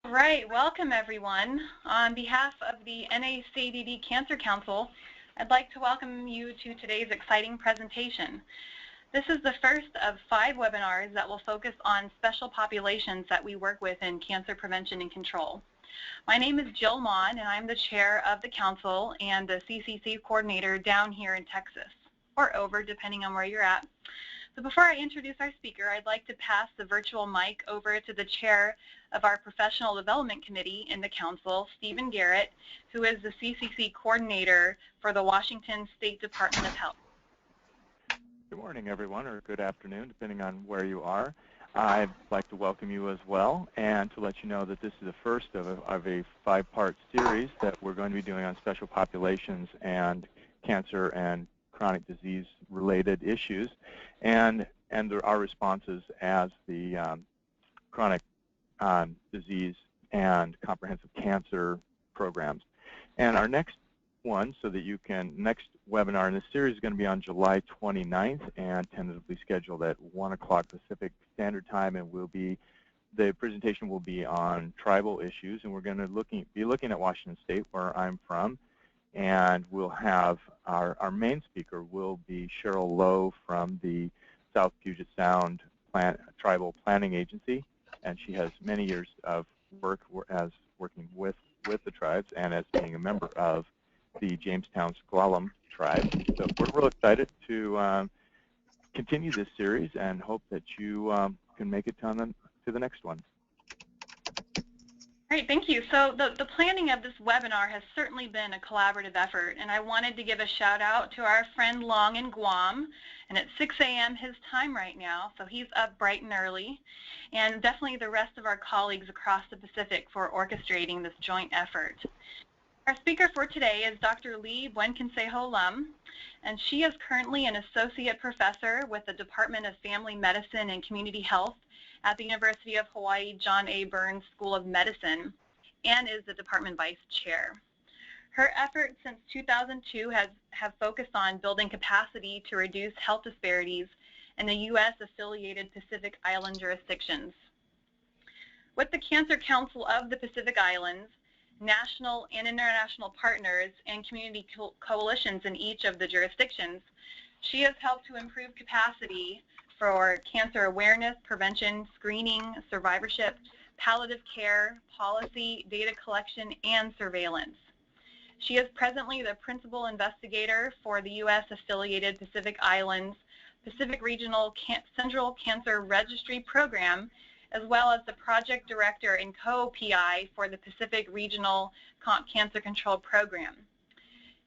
Right, welcome everyone. On behalf of the NACDD Cancer Council, I'd like to welcome you to today's exciting presentation. This is the first of 5 webinars that will focus on special populations that we work with in cancer prevention and control. My name is Jill Mon, and I'm the chair of the council and the CCC coordinator down here in Texas, or over, depending on where you're at. So before I introduce our speaker, I'd like to pass the virtual mic over to the chair of our Professional Development Committee in the Council, Stephen Garrett, who is the CCC coordinator for the Washington State Department of Health. Good morning, everyone, or good afternoon, depending on where you are. I'd like to welcome you as well, and to let you know that this is the first of a 5-part series that we're going to be doing on special populations and cancer and chronic disease-related issues, and our responses as the chronic disease and comprehensive cancer programs. And our next one, next webinar in this series is going to be on July 29th and tentatively scheduled at 1 o'clock Pacific Standard Time, and the presentation will be on tribal issues, and we're going to be looking at Washington State, where I'm from, and we'll have our main speaker will be Cheryl Lowe from the South Puget Sound Tribal Planning Agency, and she has many years of work as working with the tribes and as being a member of the Jamestown Squalum tribe. So we're real excited to continue this series and hope that you can make it to the next one. Great, thank you. So the planning of this webinar has certainly been a collaborative effort, and I wanted to give a shout out to our friend Long in Guam, and it's 6 a.m. his time right now, so he's up bright and early, and definitely the rest of our colleagues across the Pacific for orchestrating this joint effort. Our speaker for today is Dr. Lee Buenconsejo Lum, and she is currently an associate professor with the Department of Family Medicine and Community Health at the University of Hawaii John A. Burns School of Medicine, and is the department vice chair. Her efforts since 2002 have focused on building capacity to reduce health disparities in the U.S. affiliated Pacific Island jurisdictions. With the Cancer Council of the Pacific Islands, national and international partners, and community coalitions in each of the jurisdictions, she has helped to improve capacity for cancer awareness, prevention, screening, survivorship, palliative care, policy, data collection, and surveillance. She is presently the principal investigator for the U.S. affiliated Pacific Islands Pacific Regional Central Cancer Registry Program, as well as the project director and co-PI for the Pacific Regional Cancer Control Program.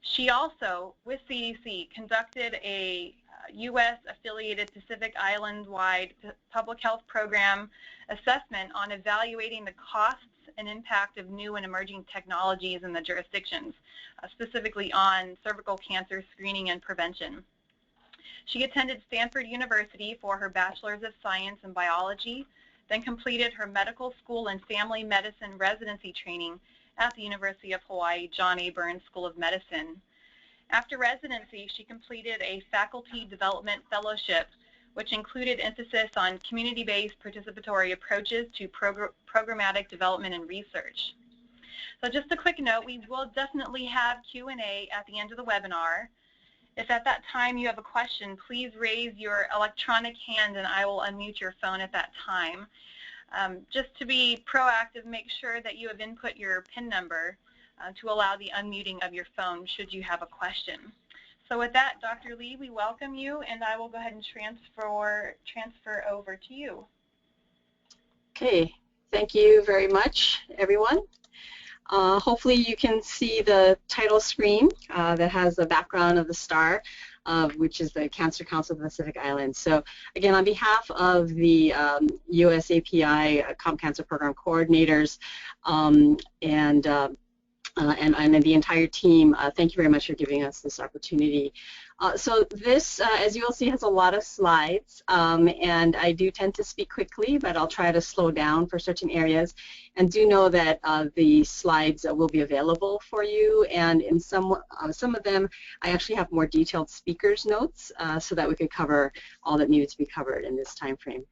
She also, with CDC, conducted a U.S. affiliated Pacific Island-wide public health program assessment on evaluating the costs and impact of new and emerging technologies in the jurisdictions, specifically on cervical cancer screening and prevention. She attended Stanford University for her Bachelor's of Science in Biology, then completed her medical school and family medicine residency training at the University of Hawaii John A. Burns School of Medicine. After residency, she completed a faculty development fellowship, which included emphasis on community-based participatory approaches to programmatic development and research. So just a quick note, we will definitely have Q&A at the end of the webinar. If at that time you have a question, please raise your electronic hand and I will unmute your phone at that time. Just to be proactive, make sure that you have input your PIN number to allow the unmuting of your phone should you have a question. So with that, Dr. Lee, we welcome you, and I will go ahead and transfer over to you. Okay, thank you very much, everyone. Hopefully you can see the title screen that has the background of the star, which is the Cancer Council of the Pacific Islands. So again, on behalf of the US API Comp Cancer Program coordinators and the entire team, thank you very much for giving us this opportunity. So this, as you will see, has a lot of slides, and I do tend to speak quickly, but I'll try to slow down for certain areas. And do know that the slides will be available for you, and in some of them, I actually have more detailed speakers notes so that we could cover all that needed to be covered in this time frame.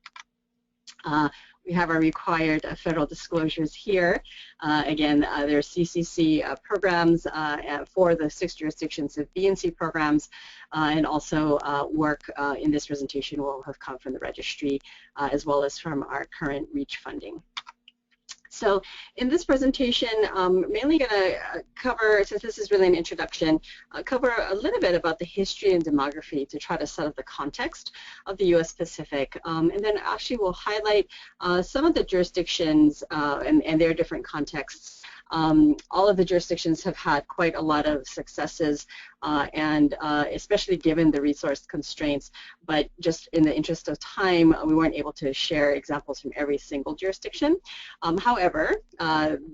We have our required federal disclosures here. Again, there's CCC programs for the 6 jurisdictions of B and C programs, and also work in this presentation will have come from the registry as well as from our current REACH funding. So in this presentation, I'm mainly going to cover, since this is really an introduction, cover a little bit about the history and demography to try to set up the context of the U.S. Pacific. And then actually we'll highlight some of the jurisdictions and their different contexts. All of the jurisdictions have had quite a lot of successes, and especially given the resource constraints, but just in the interest of time, we weren't able to share examples from every single jurisdiction. However,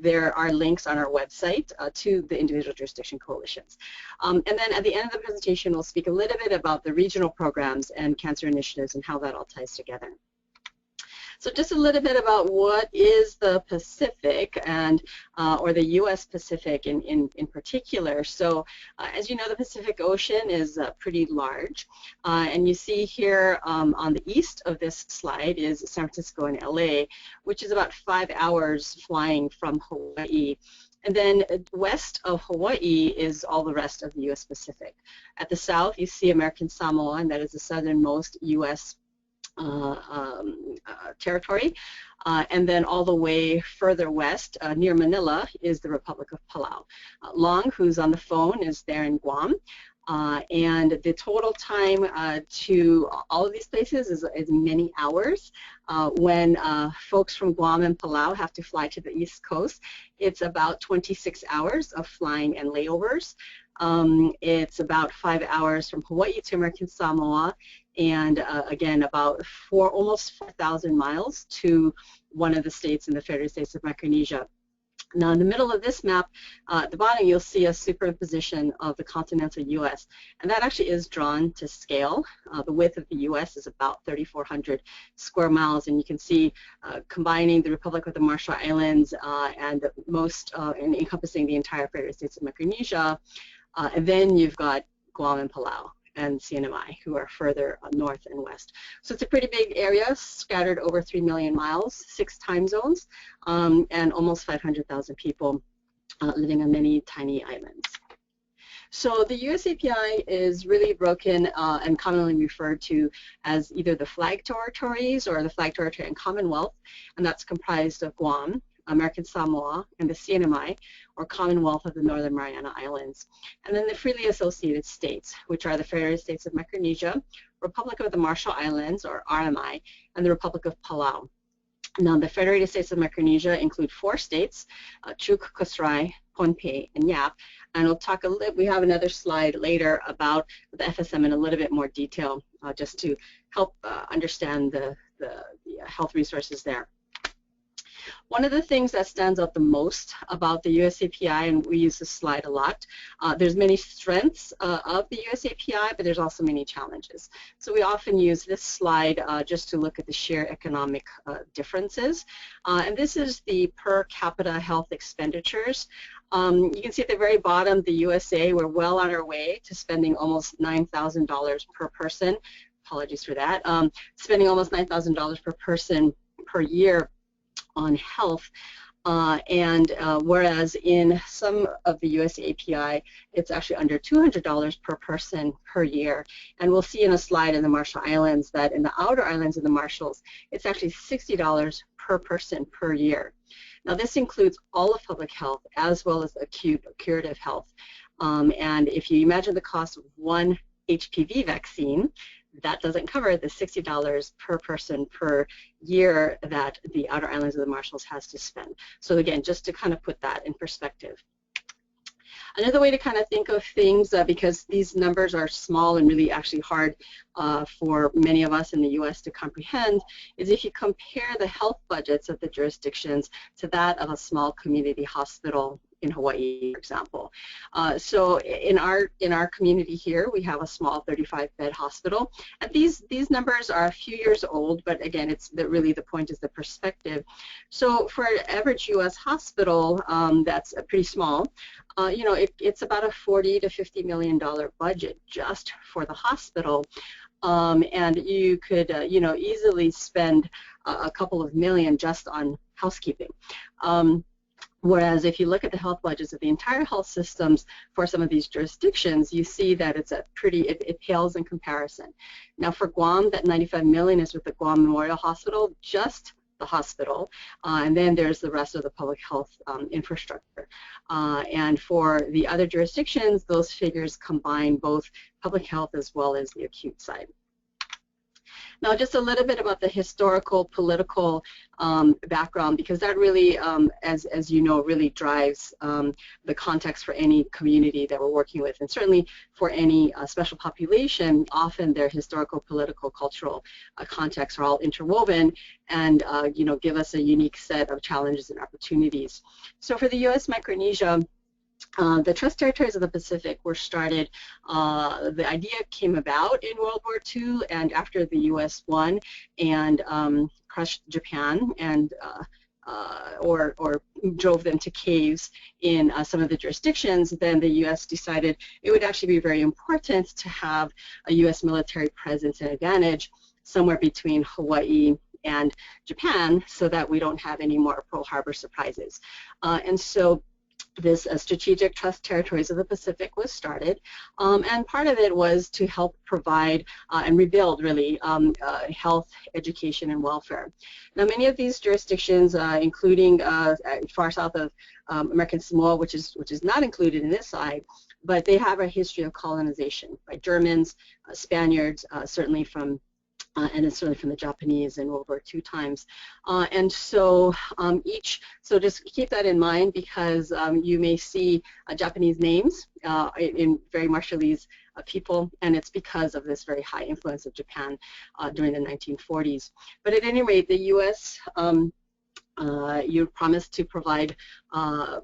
there are links on our website to the individual jurisdiction coalitions. And then at the end of the presentation, we'll speak a little bit about the regional programs and cancer initiatives and how that all ties together. So just a little bit about what is the Pacific and or the U.S. Pacific in particular. So as you know, the Pacific Ocean is pretty large, and you see here on the east of this slide is San Francisco and LA, which is about 5 hours flying from Hawaii. And then west of Hawaii is all the rest of the U.S. Pacific. At the south, you see American Samoa, and that is the southernmost U.S. territory, and then all the way further west near Manila is the Republic of Palau. Long, who's on the phone, is there in Guam, and the total time to all of these places is many hours. When folks from Guam and Palau have to fly to the East Coast, it's about 26 hours of flying and layovers. It's about 5 hours from Hawaii to American Samoa, and again, about almost 4,000 miles to one of the states in the Federated States of Micronesia. Now, in the middle of this map, at the bottom, you'll see a superimposition of the continental U.S., and that actually is drawn to scale. The width of the U.S. is about 3,400 square miles, and you can see combining the Republic of the Marshall Islands and and encompassing the entire Federated States of Micronesia, and then you've got Guam and Palau and CNMI, who are further north and west. So it's a pretty big area, scattered over 3 million miles, 6 time zones, and almost 500,000 people living on many tiny islands. So the US API is really broken and commonly referred to as either the flag territories or the flag territory and Commonwealth, and that's comprised of Guam, American Samoa, and the CNMI, or Commonwealth of the Northern Mariana Islands, and then the freely associated states, which are the Federated States of Micronesia, Republic of the Marshall Islands, or RMI, and the Republic of Palau. Now, the Federated States of Micronesia include 4 states, Chuuk, Kosrae, Pohnpei, and Yap, and we'll talk a little, we have another slide later about the FSM in a little bit more detail, just to help understand the health resources there. One of the things that stands out the most about the US API, and we use this slide a lot, there's many strengths of the US API, but there's also many challenges. So we often use this slide just to look at the sheer economic differences. And this is the per capita health expenditures. You can see at the very bottom, the USA, we're well on our way to spending almost $9,000 per person. Apologies for that. Spending almost $9,000 per person per year on health, whereas in some of the US API, it's actually under $200 per person per year. And we'll see in a slide in the Marshall Islands that in the outer islands of the Marshalls, it's actually $60 per person per year. Now, this includes all of public health as well as acute curative health. And if you imagine the cost of one HPV vaccine, that doesn't cover the $60 per person per year that the outer islands of the Marshalls has to spend. So again, just to kind of put that in perspective. Another way to kind of think of things, because these numbers are small and really actually hard for many of us in the U.S. to comprehend, is if you compare the health budgets of the jurisdictions to that of a small community hospital in Hawaii, for example. So in our community here, we have a small 35-bed hospital, and these numbers are a few years old, but again, really the point is the perspective. So for an average U.S. hospital that's pretty small, it's about a $40 to $50 million budget just for the hospital. and you could, easily spend a couple of million just on housekeeping. Whereas if you look at the health budgets of the entire health systems for some of these jurisdictions, you see that it's it pales in comparison. Now for Guam, that 95 million is with the Guam Memorial Hospital, just the hospital, and then there's the rest of the public health infrastructure. And for the other jurisdictions, those figures combine both public health as well as the acute side. Now, just a little bit about the historical, political background, because that really, as you know, really drives the context for any community that we're working with, and certainly for any special population. Often their historical, political, cultural contexts are all interwoven, and give us a unique set of challenges and opportunities. So for the U.S. Micronesia, the Trust Territories of the Pacific were started, the idea came about in World War II and after the U.S. won and crushed Japan and or drove them to caves in some of the jurisdictions. Then the U.S. decided it would actually be very important to have a U.S. military presence and advantage somewhere between Hawaii and Japan so that we don't have any more Pearl Harbor surprises. And so this Strategic Trust Territories of the Pacific was started, and part of it was to help provide and rebuild, really, health, education, and welfare. Now, many of these jurisdictions, including far south of American Samoa, which is not included in this side, but they have a history of colonization by Germans, Spaniards, certainly from and it's certainly from the Japanese in World War II times. And so so just keep that in mind, because you may see Japanese names in very Marshallese people, and it's because of this very high influence of Japan during the 1940s. But at any rate, the U.S. You promised to provide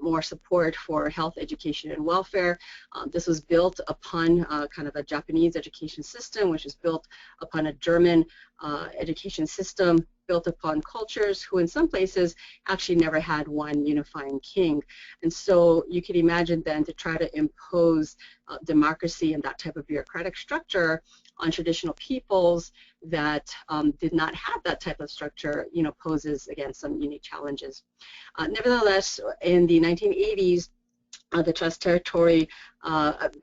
more support for health, education, and welfare. This was built upon kind of a Japanese education system, which is built upon a German education system, built upon cultures who in some places actually never had one unifying king. And so you can imagine then to try to impose democracy and that type of bureaucratic structure on traditional peoples that did not have that type of structure, poses, again, some unique challenges. Nevertheless, in the 1980s, the Trust Territory,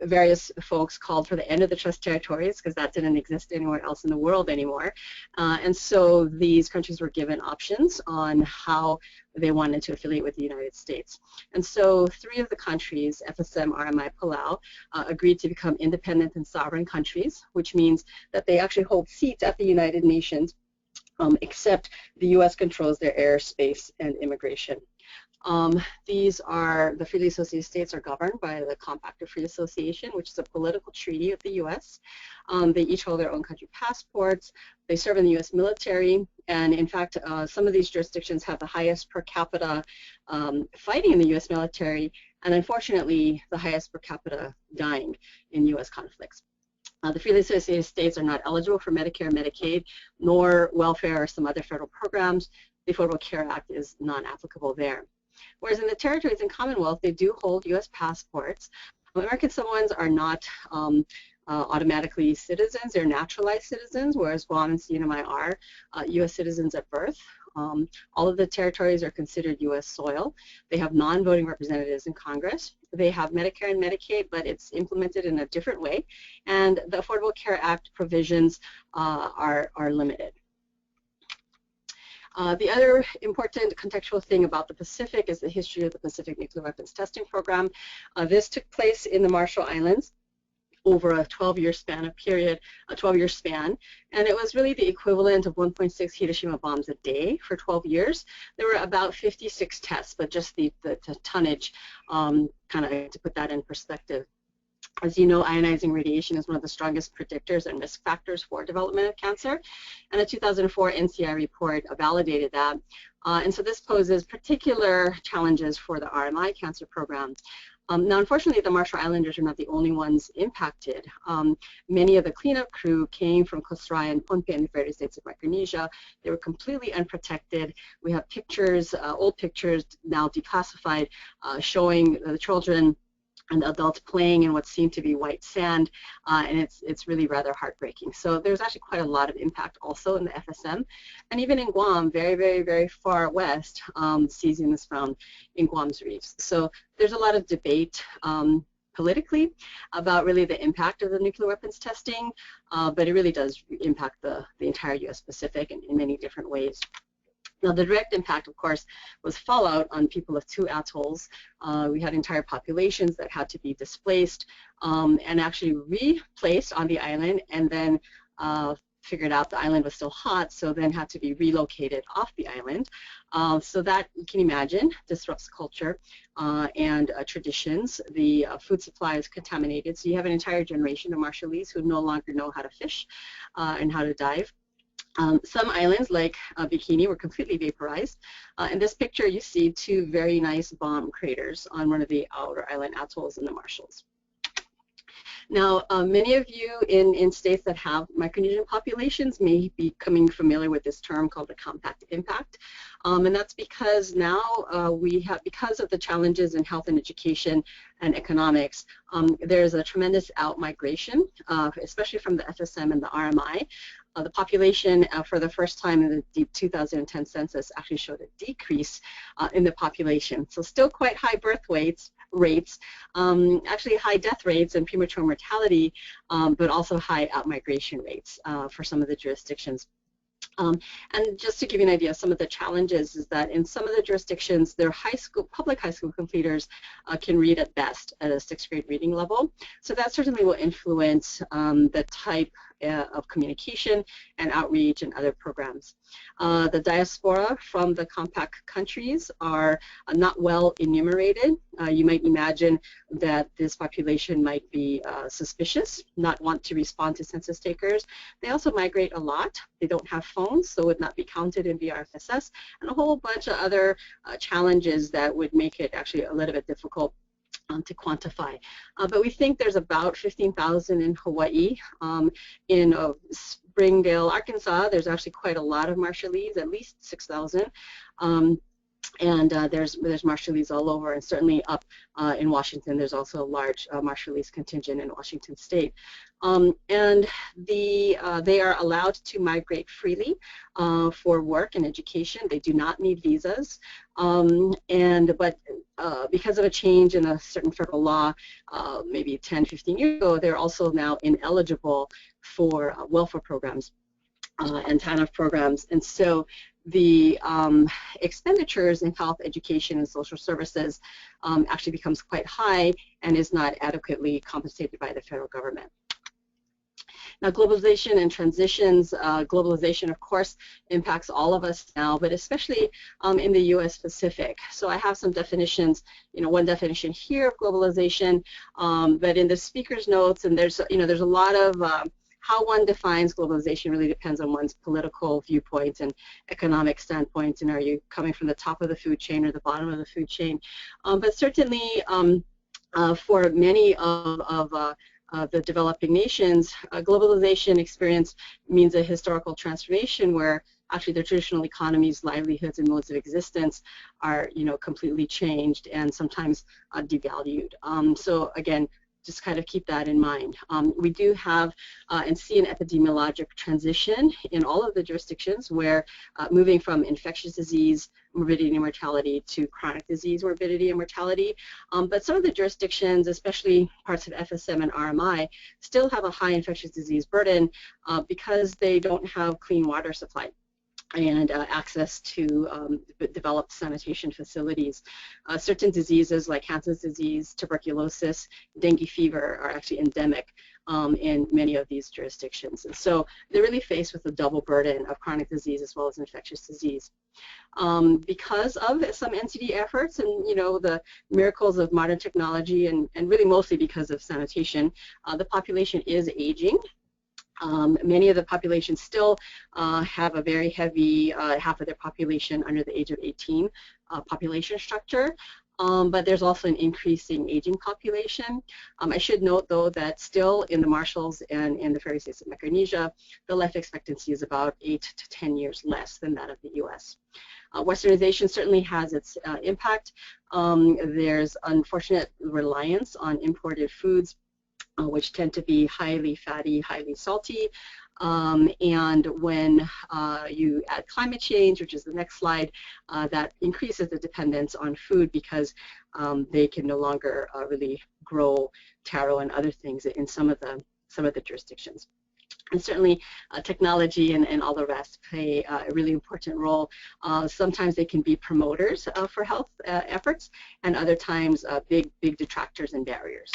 various folks called for the end of the Trust Territories because that didn't exist anywhere else in the world anymore. And so these countries were given options on how they wanted to affiliate with the United States. And so 3 of the countries, FSM, RMI, Palau, agreed to become independent and sovereign countries, which means that they actually hold seats at the United Nations, except the U.S. controls their airspace and immigration. These are, the freely associated states are governed by the Compact of Free Association, which is a political treaty of the U.S. They each hold their own country passports. They serve in the U.S. military, and in fact, some of these jurisdictions have the highest per capita fighting in the U.S. military, and unfortunately, the highest per capita dying in U.S. conflicts. The freely associated states are not eligible for Medicare and Medicaid, nor welfare or some other federal programs. The Affordable Care Act is non-applicable there. Whereas in the territories and Commonwealth, they do hold U.S. passports. American Samoans are not automatically citizens. They're naturalized citizens, whereas Guam and CNMI are U.S. citizens at birth. All of the territories are considered U.S. soil. They have non-voting representatives in Congress. They have Medicare and Medicaid, but it's implemented in a different way. And the Affordable Care Act provisions are limited. The other important contextual thing about the Pacific is the history of the Pacific Nuclear Weapons Testing Program. This took place in the Marshall Islands over a 12-year span, and it was really the equivalent of 1.6 Hiroshima bombs a day for 12 years. There were about 56 tests, but just the tonnage, kind of to put that in perspective. As you know, ionizing radiation is one of the strongest predictors and risk factors for development of cancer, and a 2004 NCI report validated that. And so this poses particular challenges for the RMI cancer program. Now, unfortunately, the Marshall Islanders are not the only ones impacted. Many of the cleanup crew came from Kosrae and Pohnpei in the United States of Micronesia. They were completely unprotected. We have pictures, old pictures, now declassified, showing the children and the adults playing in what seemed to be white sand, and it's really rather heartbreaking. So there's actually quite a lot of impact also in the FSM, and even in Guam, very, very, very far west, cesium is found in Guam's reefs. So there's a lot of debate politically about really the impact of the nuclear weapons testing, but it really does impact the entire U.S. Pacific in many different ways. Now, the direct impact, of course, was fallout on people of 2 atolls. We had entire populations that had to be displaced and actually replaced on the island, and then figured out the island was still hot, so then had to be relocated off the island. So that, you can imagine, disrupts culture and traditions. The food supply is contaminated, so you have an entire generation of Marshallese who no longer know how to fish and how to dive. Some islands, like Bikini, were completely vaporized. In this picture, you see 2 very nice bomb craters on one of the outer island atolls in the Marshalls. Now, many of you in states that have Micronesian populations may be becoming familiar with this term called the compact impact. And that's because now because of the challenges in health and education and economics, there's a tremendous out-migration, especially from the FSM and the RMI. The population for the first time in the 2010 census actually showed a decrease in the population. So still quite high birth rates, actually high death rates and premature mortality, but also high out-migration rates for some of the jurisdictions. And just to give you an idea of some of the challenges is that in some of the jurisdictions, their public high school completers can read at best at a 6th grade reading level. So that certainly will influence the type of communication and outreach and other programs. The diaspora from the compact countries are not well enumerated. You might imagine that this population might be suspicious, not want to respond to census takers. They also migrate a lot. They don't have phones, so would not be counted in VRFSS, and a whole bunch of other challenges that would make it actually a little bit difficult to quantify. But we think there's about 15,000 in Hawaii. In Springdale, Arkansas, there's actually quite a lot of Marshallese, at least 6,000. And there's Marshallese all over, and certainly up in Washington, there's also a large Marshallese contingent in Washington State. And they are allowed to migrate freely for work and education. They do not need visas. But because of a change in a certain federal law, maybe 10, 15 years ago, they're also now ineligible for welfare programs and TANF programs. And so the expenditures in health, education, and social services actually becomes quite high and is not adequately compensated by the federal government. Now, globalization and transitions, globalization, of course, impacts all of us now, but especially in the U.S. Pacific. So I have some definitions, one definition here of globalization, but in the speaker's notes, and there's a lot of how one defines globalization really depends on one's political viewpoints and economic standpoints, and are you coming from the top of the food chain or the bottom of the food chain. But certainly for many of the developing nations, globalization experience means a historical transformation where actually their traditional economies, livelihoods, and modes of existence are completely changed and sometimes devalued. So again, just kind of keep that in mind. We do have and see an epidemiologic transition in all of the jurisdictions where moving from infectious disease morbidity and mortality to chronic disease morbidity and mortality. But some of the jurisdictions, especially parts of FSM and RMI, still have a high infectious disease burden because they don't have clean water supply and access to developed sanitation facilities. Certain diseases like Hansen's disease, tuberculosis, dengue fever are actually endemic in many of these jurisdictions. And so they're really faced with a double burden of chronic disease as well as infectious disease. Because of some NCD efforts and the miracles of modern technology and really mostly because of sanitation, the population is aging. Many of the populations still have a very heavy half of their population under the age of 18 population structure. but there's also an increasing aging population. I should note, though, that still in the Marshalls and in the Faroe States of Micronesia, the life expectancy is about 8 to 10 years less than that of the U.S. Westernization certainly has its impact. There's unfortunate reliance on imported foods, which tend to be highly fatty, highly salty. And when you add climate change, which is the next slide, that increases the dependence on food because they can no longer really grow taro and other things in some of the jurisdictions. And certainly technology and all the rest play a really important role. Sometimes they can be promoters for health efforts, and other times big detractors and barriers.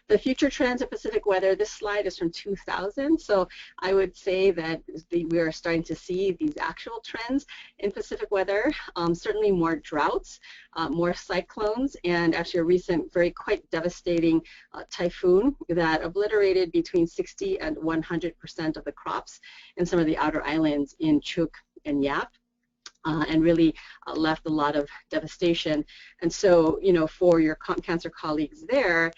The future trends of Pacific weather, this slide is from 2000, so I would say that we are starting to see these actual trends in Pacific weather, certainly more droughts, more cyclones, and actually a recent quite devastating typhoon that obliterated between 60 and 100% of the crops in some of the outer islands in Chuuk and Yap. And really left a lot of devastation. And so, for your comp cancer colleagues there,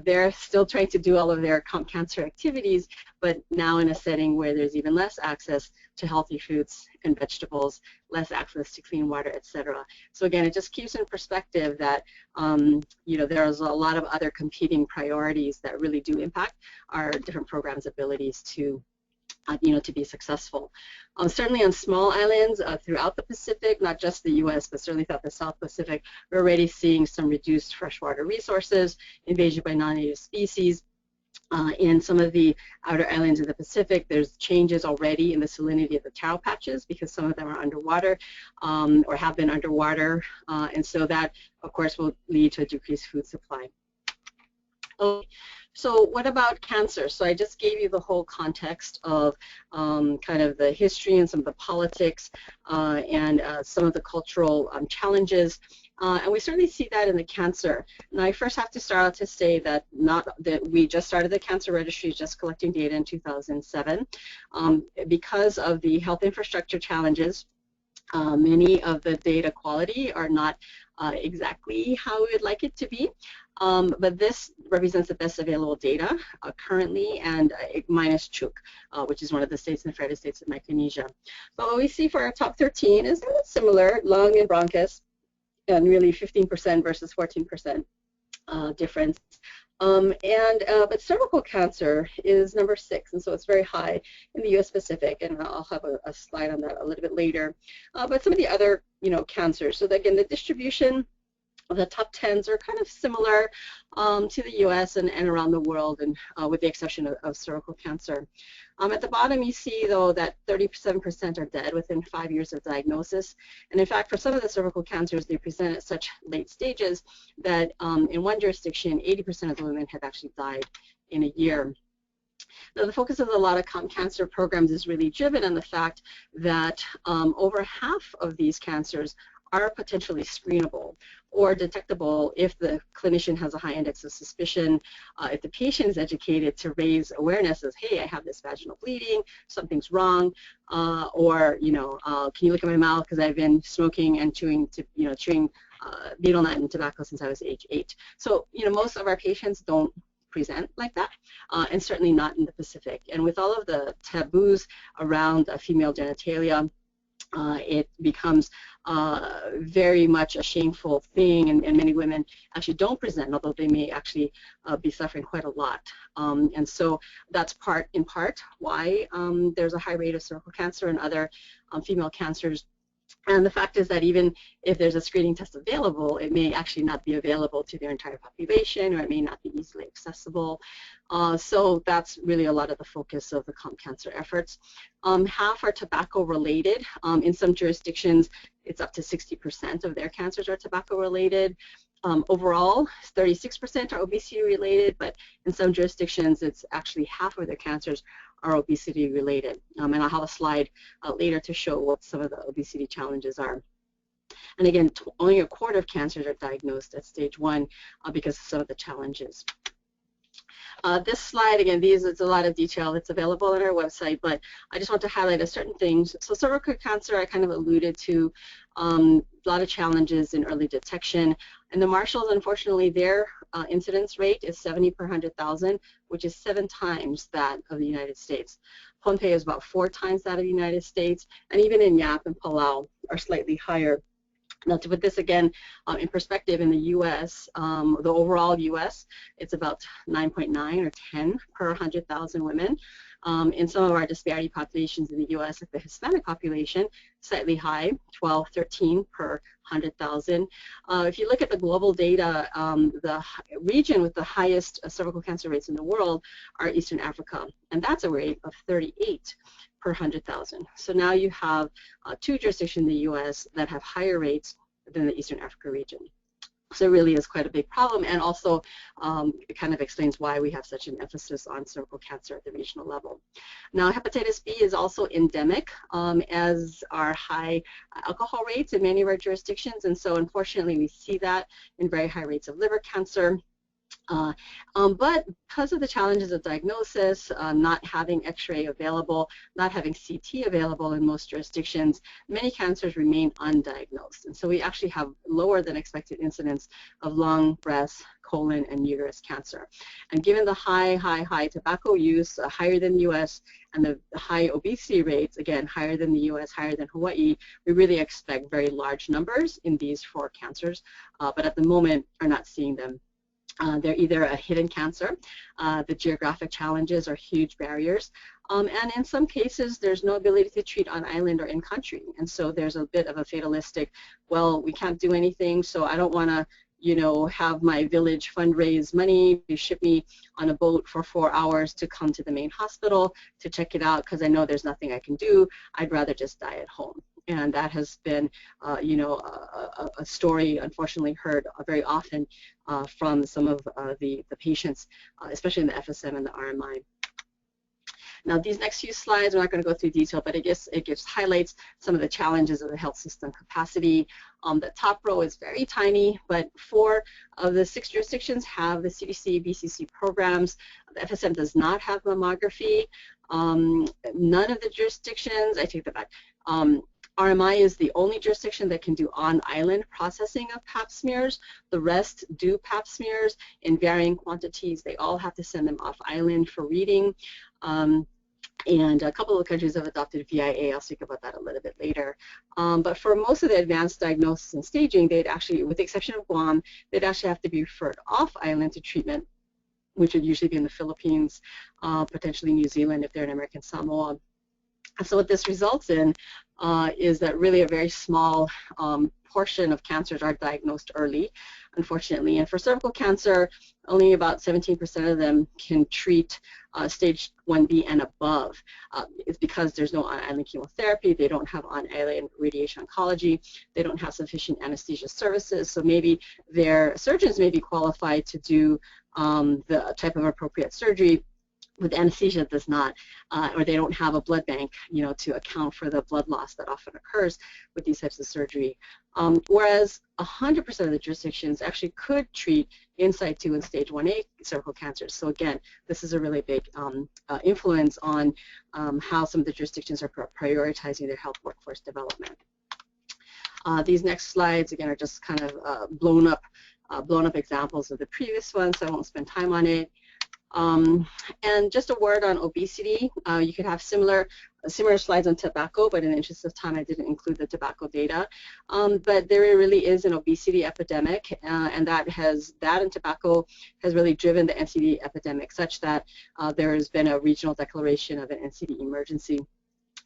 they're still trying to do all of their comp cancer activities, but now in a setting where there's even less access to healthy fruits and vegetables, less access to clean water, etc. So again, it just keeps in perspective that, there's a lot of other competing priorities that really do impact our different programs' abilities to to be successful. Certainly on small islands throughout the Pacific, not just the U.S., but certainly throughout the South Pacific, we're already seeing some reduced freshwater resources, invasion by non-native species. In some of the outer islands of the Pacific, there's changes already in the salinity of the taro patches because some of them are underwater or have been underwater, and so that, of course, will lead to a decreased food supply. Okay. So what about cancer? So I just gave you the whole context of kind of the history and some of the politics and some of the cultural challenges. And we certainly see that in the cancer. Now I first have to start out to say that we just started the cancer registry, just collecting data in 2007. Because of the health infrastructure challenges, many of the data quality are not exactly how we would like it to be. But this represents the best available data currently, and minus Chuuk, which is one of the states in the Faroe States of Micronesia. But what we see for our top 13 is similar, lung and bronchus, and really 15% versus 14% difference. But cervical cancer is number 6, and so it's very high in the U.S. Pacific, and I'll have a slide on that a little bit later. But some of the other, cancers. So again, the distribution of the top 10s are kind of similar to the U.S. and around the world, and with the exception of cervical cancer. At the bottom, you see, though, that 37% are dead within 5 years of diagnosis. And in fact, for some of the cervical cancers, they present at such late stages that in one jurisdiction, 80% of the women had actually died in a year. Now, the focus of a lot of cancer programs is really driven on the fact that over half of these cancers are potentially screenable or detectable if the clinician has a high index of suspicion, if the patient is educated to raise awareness of, hey, I have this vaginal bleeding, something's wrong, or, can you look at my mouth because I've been smoking and chewing betel nut and tobacco since I was age 8. So, most of our patients don't present like that, and certainly not in the Pacific. And with all of the taboos around female genitalia, it becomes very much a shameful thing, and many women actually don't present, although they may actually be suffering quite a lot. And so that's in part why there's a high rate of cervical cancer and other female cancers. And the fact is that even if there's a screening test available, it may actually not be available to their entire population, or it may not be easily accessible. So that's really a lot of the focus of the comp cancer efforts. Half are tobacco related. In some jurisdictions, it's up to 60% of their cancers are tobacco related. Overall, 36% are obesity related, but in some jurisdictions, it's actually half of their cancers are obesity related. And I'll have a slide later to show what some of the obesity challenges are. And again, only a quarter of cancers are diagnosed at stage 1 because of some of the challenges. This slide, again, it's a lot of detail. It's available on our website, but I just want to highlight certain things. So cervical cancer, I kind of alluded to a lot of challenges in early detection. And the Marshalls, unfortunately, their incidence rate is 70 per 100,000, which is 7 times that of the United States. Pohnpei is about 4 times that of the United States, and even in Yap and Palau are slightly higher. Now, to put this again in perspective, in the U.S., the overall U.S., it's about 9.9 or 10 per 100,000 women. In some of our disparity populations in the U.S., like the Hispanic population, slightly high, 12, 13 per 100,000. If you look at the global data, the region with the highest cervical cancer rates in the world are Eastern Africa, and that's a rate of 38 per 100,000. So now you have 2 jurisdictions in the U.S. that have higher rates than the Eastern Africa region. So it really is quite a big problem, and also it kind of explains why we have such an emphasis on cervical cancer at the regional level. Now, hepatitis B is also endemic, as are high alcohol rates in many of our jurisdictions, and so unfortunately we see that in very high rates of liver cancer. But because of the challenges of diagnosis, not having X-ray available, not having CT available in most jurisdictions, many cancers remain undiagnosed. And so we actually have lower than expected incidence of lung, breast, colon, and uterus cancer. And given the high tobacco use, higher than the U.S., and the high obesity rates, again, higher than the U.S., higher than Hawaii, we really expect very large numbers in these 4 cancers, but at the moment are not seeing them. They're either a hidden cancer, the geographic challenges are huge barriers, and in some cases there's no ability to treat on island or in country, and so there's a bit of a fatalistic, well, we can't do anything, so I don't want to, you know, have my village fundraise money to ship me on a boat for 4 hours to come to the main hospital to check it out because I know there's nothing I can do. I'd rather just die at home. And that has been, you know, a story, unfortunately, heard very often from some of the patients, especially in the FSM and the RMI. Now, these next few slides, we're not going to go through detail, but it gives highlights some of the challenges of the health system capacity. The top row is very tiny, but 4 of the 6 jurisdictions have the CDC, BCC programs. The FSM does not have mammography. None of the jurisdictions, I take that back. RMI is the only jurisdiction that can do on-island processing of pap smears. The rest do pap smears in varying quantities. They all have to send them off-island for reading. And a couple of countries have adopted VIA. I'll speak about that a little bit later. But for most of the advanced diagnosis and staging, they'd actually, with the exception of Guam, they'd actually have to be referred off-island to treatment, which would usually be in the Philippines, potentially New Zealand if they're in American Samoa. So what this results in is that really a very small portion of cancers are diagnosed early, unfortunately. And for cervical cancer, only about 17% of them can treat stage 1B and above. It's because there's no on-island chemotherapy, they don't have on-island radiation oncology, they don't have sufficient anesthesia services, so maybe their surgeons may be qualified to do the type of appropriate surgery, with anesthesia does not, or they don't have a blood bank, you know, to account for the blood loss that often occurs with these types of surgery. Whereas 100% of the jurisdictions actually could treat in situ and stage 1A cervical cancers. So again, this is a really big influence on how some of the jurisdictions are prioritizing their health workforce development. These next slides, again, are just kind of blown up examples of the previous ones, so I won't spend time on it. And just a word on obesity. You could have similar slides on tobacco, but in the interest of time, I didn't include the tobacco data. But there really is an obesity epidemic, and that and tobacco has really driven the NCD epidemic, such that there has been a regional declaration of an NCD emergency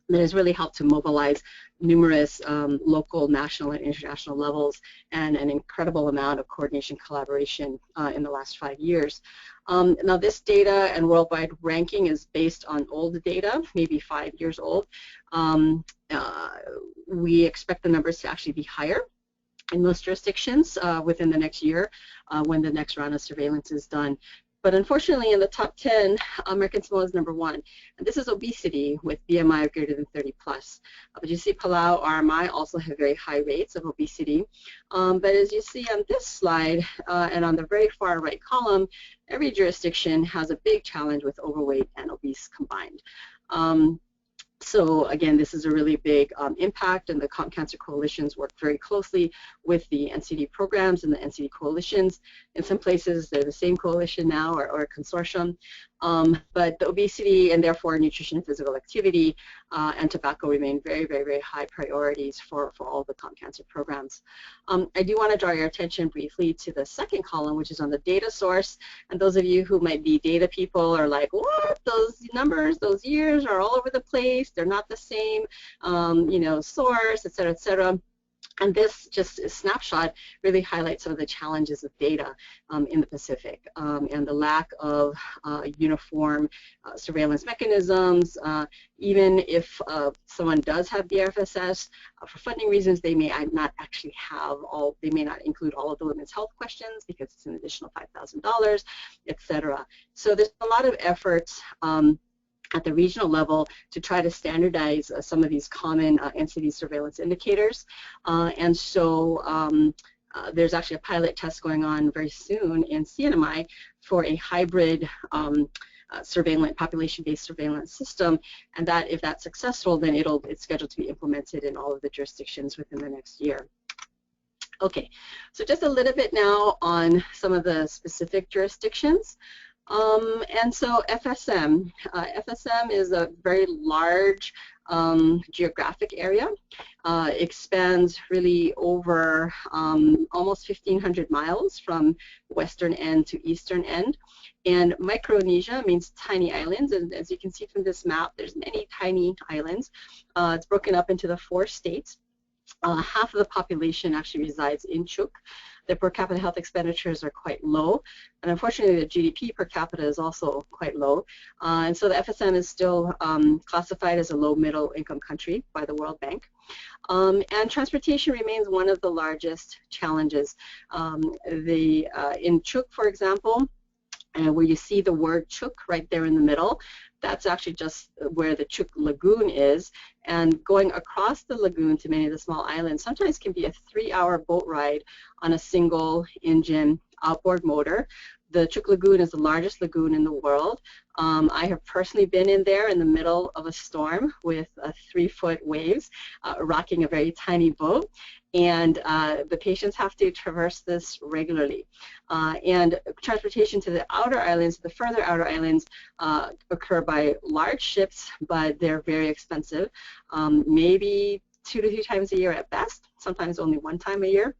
that has really helped to mobilize numerous local, national, and international levels, and an incredible amount of coordination collaboration in the last 5 years. Now, this data and worldwide ranking is based on old data, maybe 5 years old. We expect the numbers to actually be higher in most jurisdictions within the next year when the next round of surveillance is done. But unfortunately, in the top 10, American Samoa is #1. And this is obesity with BMI of greater than 30 plus. But you see Palau, RMI also have very high rates of obesity. But as you see on this slide, and on the very far right column, every jurisdiction has a big challenge with overweight and obese combined. So again, this is a really big impact, and the Cancer Coalitions work very closely with the NCD programs and the NCD coalitions. In some places, they're the same coalition now, or a consortium. But the obesity and therefore nutrition and physical activity and tobacco remain very, very, very high priorities for all the cancer programs. I do want to draw your attention briefly to the second column, which is on the data source. And those of you who might be data people are like, what? Those numbers, those years are all over the place. They're not the same, you know, source, et cetera, et cetera. And this just a snapshot really highlights some of the challenges of data in the Pacific and the lack of uniform surveillance mechanisms. Even if someone does have BRFSS, for funding reasons, they may not actually have all, they may not include all of the women's health questions because it's an additional $5,000, et cetera. So there's a lot of efforts at the regional level to try to standardize some of these common NCD surveillance indicators. And so there's actually a pilot test going on very soon in CNMI for a hybrid population-based surveillance system, and that if that's successful, then it's scheduled to be implemented in all of the jurisdictions within the next year. Okay, so just a little bit now on some of the specific jurisdictions. And so FSM is a very large geographic area. Expands really over almost 1,500 miles from western end to eastern end. And Micronesia means tiny islands, and as you can see from this map, there's many tiny islands. It's broken up into the 4 states. Half of the population actually resides in Chuuk. The per capita health expenditures are quite low, and unfortunately the GDP per capita is also quite low. And so the FSM is still classified as a low-middle income country by the World Bank. And transportation remains one of the largest challenges. In Chuuk, for example, where you see the word Chuuk right there in the middle, that's actually just where the Chuuk Lagoon is, and going across the lagoon to many of the small islands sometimes can be a 3-hour boat ride on a single engine outboard motor. The Chuuk Lagoon is the largest lagoon in the world. I have personally been in there in the middle of a storm with 3-foot waves rocking a very tiny boat, and the patients have to traverse this regularly. And transportation to the outer islands, the further outer islands, occur by large ships, but they're very expensive, maybe 2 to 3 times a year at best, sometimes only 1 time a year.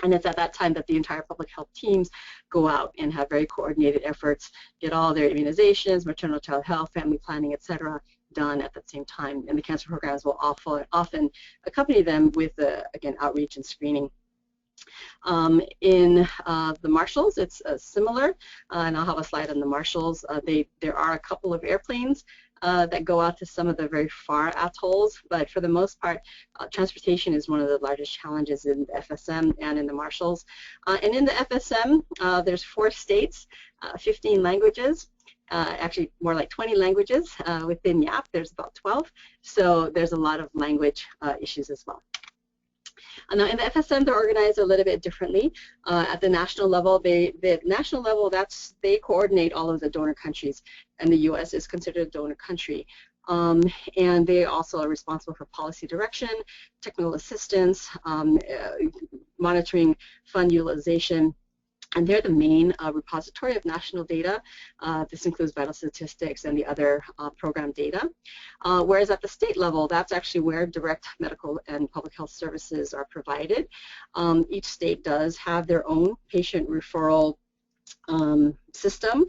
And it's at that time that the entire public health teams go out and have very coordinated efforts, get all their immunizations, maternal child health, family planning, etc., done at the same time. And the cancer programs will often accompany them with, again, outreach and screening. In the Marshalls, it's similar, and I'll have a slide on the Marshalls. There are a couple of airplanes that go out to some of the very far atolls, but for the most part, transportation is one of the largest challenges in the FSM and in the Marshalls. And in the FSM, there's 4 states, 15 languages, actually more like 20 languages. Within YAP, there's about 12, so there's a lot of language issues as well. Now, in the FSM, they're organized a little bit differently. At the national level, they coordinate all of the donor countries, and the U.S. is considered a donor country. And they also are responsible for policy direction, technical assistance, monitoring fund utilization. And they're the main repository of national data. This includes vital statistics and the other program data. Whereas at the state level, that's actually where direct medical and public health services are provided. Each state does have their own patient referral system,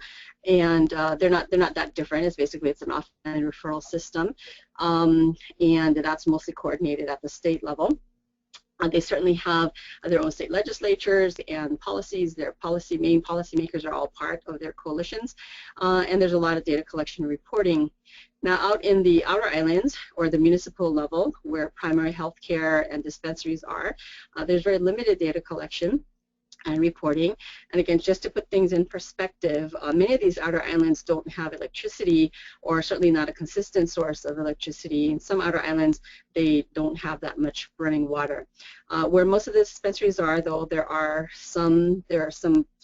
and they're not that different. It's an offline referral system, and that's mostly coordinated at the state level. They certainly have their own state legislatures and policies. Their main policymakers are all part of their coalitions, and there's a lot of data collection and reporting. Now, out in the outer islands, or the municipal level, where primary health care and dispensaries are, there's very limited data collection. and reporting. And again, just to put things in perspective, many of these outer islands don't have electricity, or certainly not a consistent source of electricity. In some outer islands, they don't have that much running water. Where most of the dispensaries are, though, there are some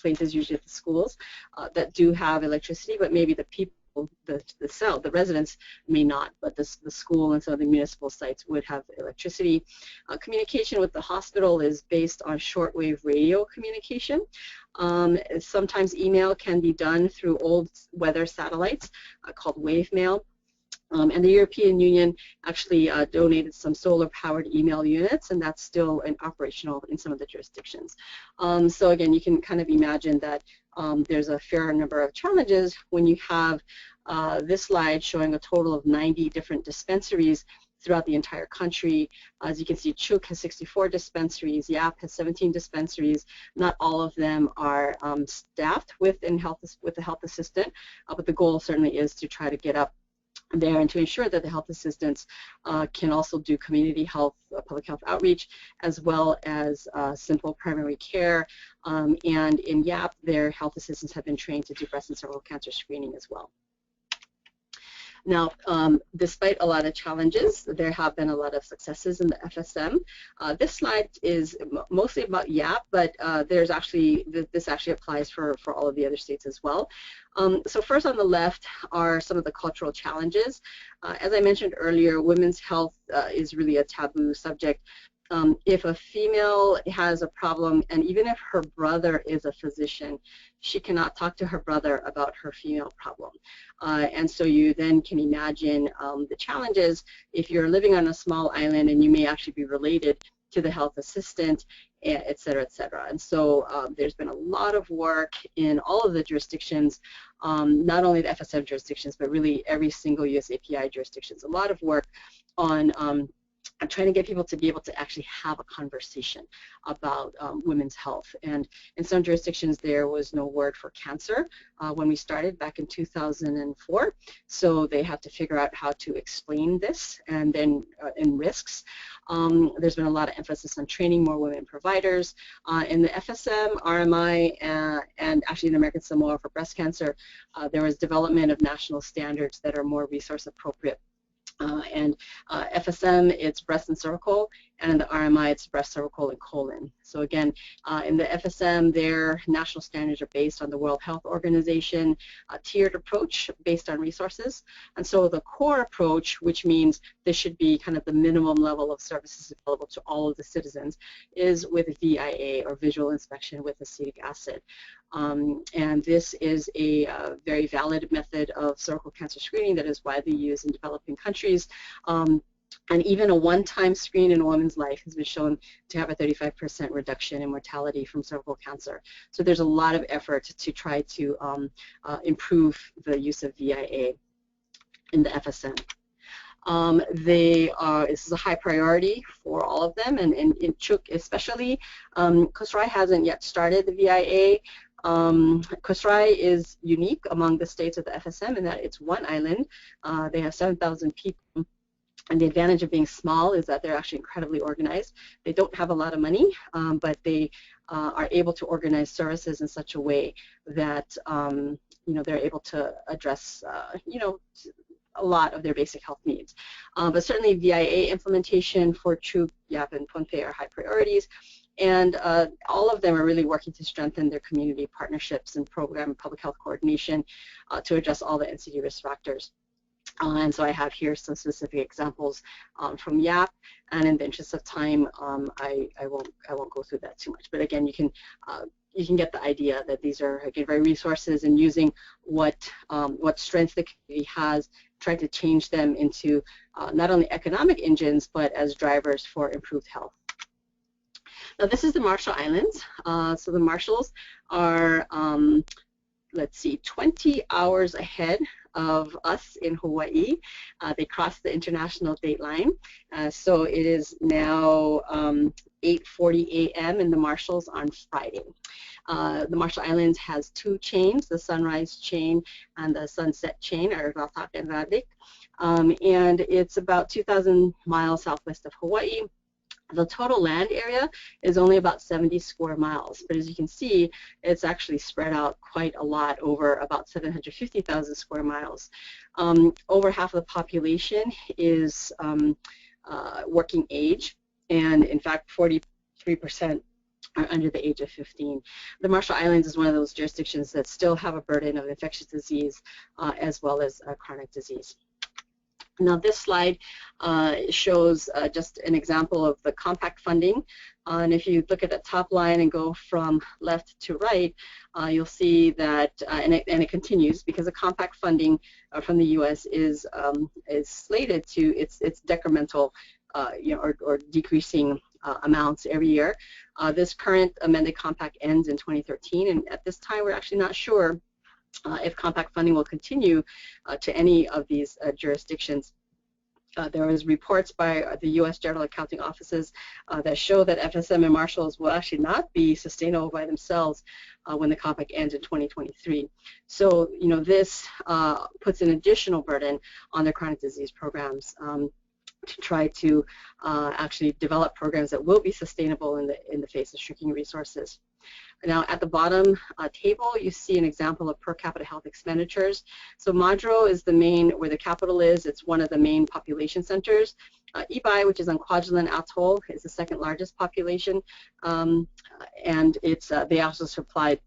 places, usually at the schools, that do have electricity, but maybe the people, the residents may not, but the school and some of the municipal sites would have electricity. Communication with the hospital is based on shortwave radio communication. Sometimes email can be done through old weather satellites called wave mail. And the European Union actually donated some solar-powered email units, and that's still operational in some of the jurisdictions. So again, you can kind of imagine that there's a fair number of challenges when you have this slide showing a total of 90 different dispensaries throughout the entire country. As you can see, Chuuk has 64 dispensaries, Yap has 17 dispensaries. Not all of them are staffed with a health assistant, but the goal certainly is to try to get up there and to ensure that the health assistants can also do community health, public health outreach, as well as simple primary care. And in YAP, their health assistants have been trained to do breast and cervical cancer screening as well. Now, despite a lot of challenges, there have been a lot of successes in the FSM. This slide is mostly about YAP, but this actually applies for all of the other states as well. So first on the left are some of the cultural challenges. As I mentioned earlier, women's health is really a taboo subject. If a female has a problem, and even if her brother is a physician, she cannot talk to her brother about her female problem. And so you then can imagine the challenges if you're living on a small island and you may actually be related to the health assistant, et cetera, et cetera. And so there's been a lot of work in all of the jurisdictions, not only the FSM jurisdictions, but really every single US API jurisdictions, a lot of work on I'm trying to get people to be able to actually have a conversation about women's health. And in some jurisdictions, there was no word for cancer when we started back in 2004. So they had to figure out how to explain this and then in risks. There's been a lot of emphasis on training more women providers. In the FSM, RMI, and actually in American Samoa for breast cancer, there was development of national standards that are more resource appropriate. FSM, it's breast and cervical, and in the RMI, it's breast, cervical, and colon. So again, in the FSM, their national standards are based on the World Health Organization tiered approach based on resources. And so the core approach, which means this should be kind of the minimum level of services available to all of the citizens, is with VIA, or visual inspection with acetic acid. And this is a very valid method of cervical cancer screening that is widely used in developing countries. And even a one-time screen in a woman's life has been shown to have a 35% reduction in mortality from cervical cancer. So there's a lot of effort to try to improve the use of VIA in the FSM. This is a high priority for all of them, and in Chuuk especially. Coast Rai hasn't yet started the VIA. Coast Rai is unique among the states of the FSM in that it's one island. They have 7,000 people. And the advantage of being small is that they're actually incredibly organized. They don't have a lot of money, but they are able to organize services in such a way that they're able to address a lot of their basic health needs. But certainly VIA implementation for Chuuk, Yap, and Pohnpei are high priorities. And all of them are really working to strengthen their community partnerships and program public health coordination to address all the NCD risk factors. And so I have here some specific examples from YAP, and in the interest of time, I won't go through that too much. But again, you can get the idea that these are again very resources, and using what strengths the community has, trying to change them into not only economic engines but as drivers for improved health. Now this is the Marshall Islands. So the Marshalls are let's see, 20 hours ahead of us in Hawaii. They crossed the international date line. So it is now 8:40 a.m. in the Marshalls on Friday. The Marshall Islands has two chains, the Sunrise Chain and the Sunset Chain, or Ratak and Radik. And it's about 2,000 miles southwest of Hawaii. The total land area is only about 70 square miles, but as you can see, it's actually spread out quite a lot over about 750,000 square miles. Over half of the population is working age, and in fact 43% are under the age of 15. The Marshall Islands is one of those jurisdictions that still have a burden of infectious disease as well as chronic disease. Now this slide shows just an example of the compact funding, and if you look at the top line and go from left to right, you'll see that, and it continues, because the compact funding from the U.S. is slated to its decremental, or decreasing amounts every year. This current amended compact ends in 2013, and at this time we're actually not sure if compact funding will continue to any of these jurisdictions. There was reports by the U.S. General Accounting Offices that show that FSM and Marshalls will actually not be sustainable by themselves when the compact ends in 2023. So, this puts an additional burden on their chronic disease programs to try to actually develop programs that will be sustainable in the face of shrinking resources. Now, at the bottom table, you see an example of per capita health expenditures. So Madro is the main, where the capital is. It's one of the main population centers. Ibai, which is on Kwajalein Atoll, is the second largest population, and they also supplied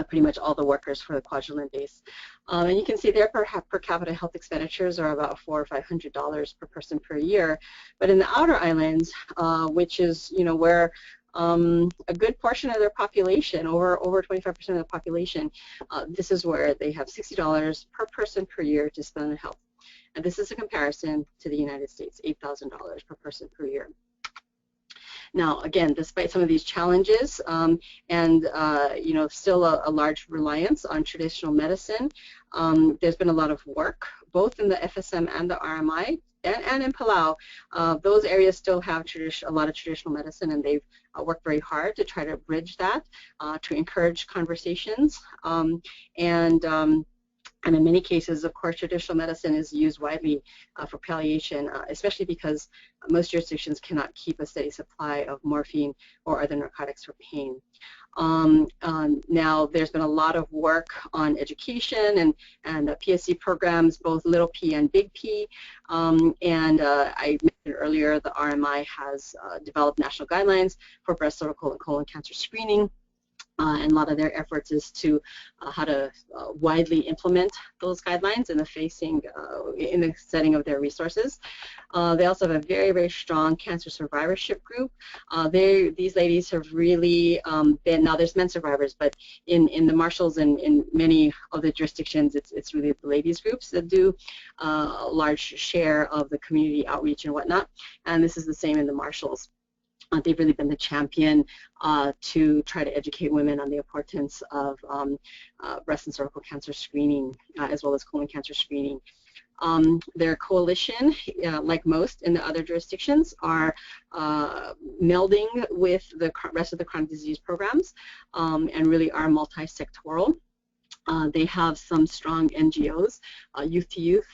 pretty much all the workers for the Kwajalein base. And you can see there per capita health expenditures are about $400 or $500 per person per year. But in the outer islands, which is where a good portion of their population, over 25% of the population, this is where they have $60 per person per year to spend on health. And this is a comparison to the United States, $8,000 per person per year. Now, again, despite some of these challenges and still a large reliance on traditional medicine, there's been a lot of work, both in the FSM and the RMI, and in Palau. Those areas still have a lot of traditional medicine, and they've worked very hard to try to bridge that, to encourage conversations, and in many cases, of course, traditional medicine is used widely for palliation, especially because most jurisdictions cannot keep a steady supply of morphine or other narcotics for pain. Now, there's been a lot of work on education and PSC programs, both little p and big P. I mentioned earlier, the RMI has developed national guidelines for breast, cervical, and colon cancer screening. And a lot of their efforts is to how to widely implement those guidelines in the setting of their resources. They also have a very, very strong cancer survivorship group. These ladies have really been, now there's men survivors, but in the Marshalls and in many of the jurisdictions, it's really the ladies groups that do a large share of the community outreach and whatnot. And this is the same in the Marshalls. They've really been the champion to try to educate women on the importance of breast and cervical cancer screening, as well as colon cancer screening. Their coalition, like most in the other jurisdictions, are melding with the rest of the chronic disease programs and really are multi-sectoral. They have some strong NGOs, youth-to-youth,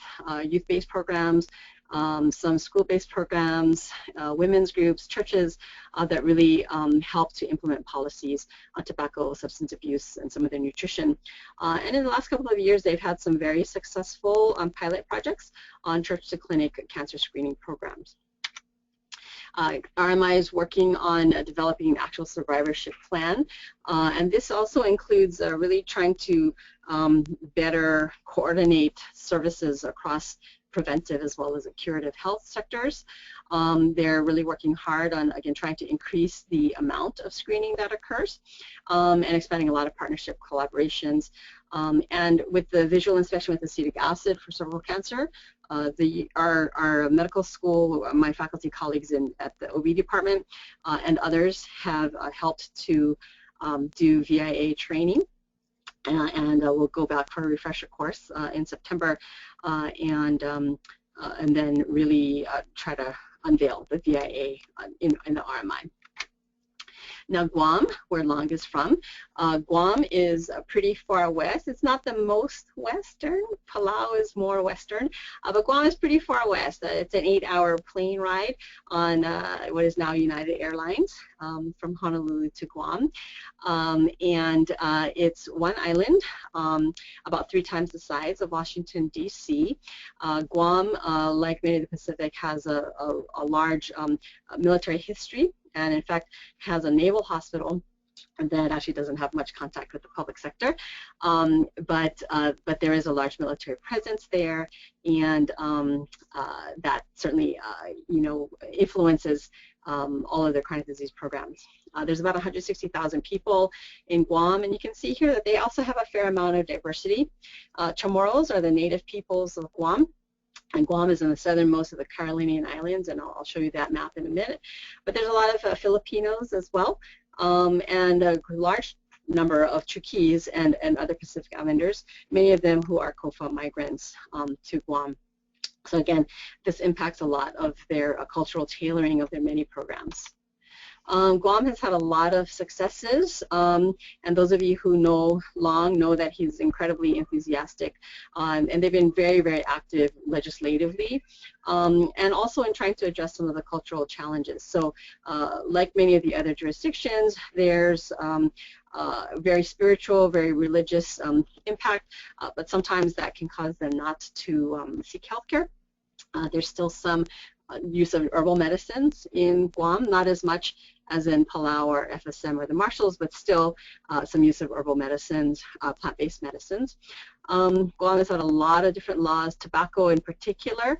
youth-based programs, some school-based programs, women's groups, churches that really help to implement policies on tobacco, substance abuse, and some of their nutrition. And in the last couple of years, they've had some very successful pilot projects on church-to-clinic cancer screening programs. RMI is working on developing an actual survivorship plan, and this also includes really trying to better coordinate services across preventive as well as curative health sectors. They're really working hard on, again, trying to increase the amount of screening that occurs and expanding a lot of partnership collaborations. And with the visual inspection with acetic acid for cervical cancer, our medical school, my faculty colleagues at the OB department and others have helped to do VIA training. And we'll go back for a refresher course in September and then really try to unveil the VIA in the RMI. Now Guam, where Long is from, Guam is pretty far west. It's not the most western. Palau is more western, but Guam is pretty far west. It's an 8-hour plane ride on what is now United Airlines from Honolulu to Guam. It's one island, about 3 times the size of Washington, D.C. Guam, like many of the Pacific, has a large military history, and in fact has a naval hospital that actually doesn't have much contact with the public sector, but there is a large military presence there, and that certainly influences all of their chronic disease programs. There's about 160,000 people in Guam, and you can see here that they also have a fair amount of diversity. Chamorros are the native peoples of Guam. And Guam is in the southernmost of the Carolinian Islands, and I'll show you that map in a minute. But there's a lot of Filipinos as well, and a large number of Chuukese and other Pacific Islanders, many of them who are COFA migrants to Guam. So again, this impacts a lot of their cultural tailoring of their many programs. Guam has had a lot of successes, and those of you who know Long know that he's incredibly enthusiastic, and they've been very, very active legislatively, and also in trying to address some of the cultural challenges. So like many of the other jurisdictions, there's very spiritual, very religious impact, but sometimes that can cause them not to seek healthcare. There's still some use of herbal medicines in Guam, not as much as in Palau or FSM or the Marshalls, but still some use of herbal medicines, plant-based medicines. Guam has had a lot of different laws, tobacco in particular.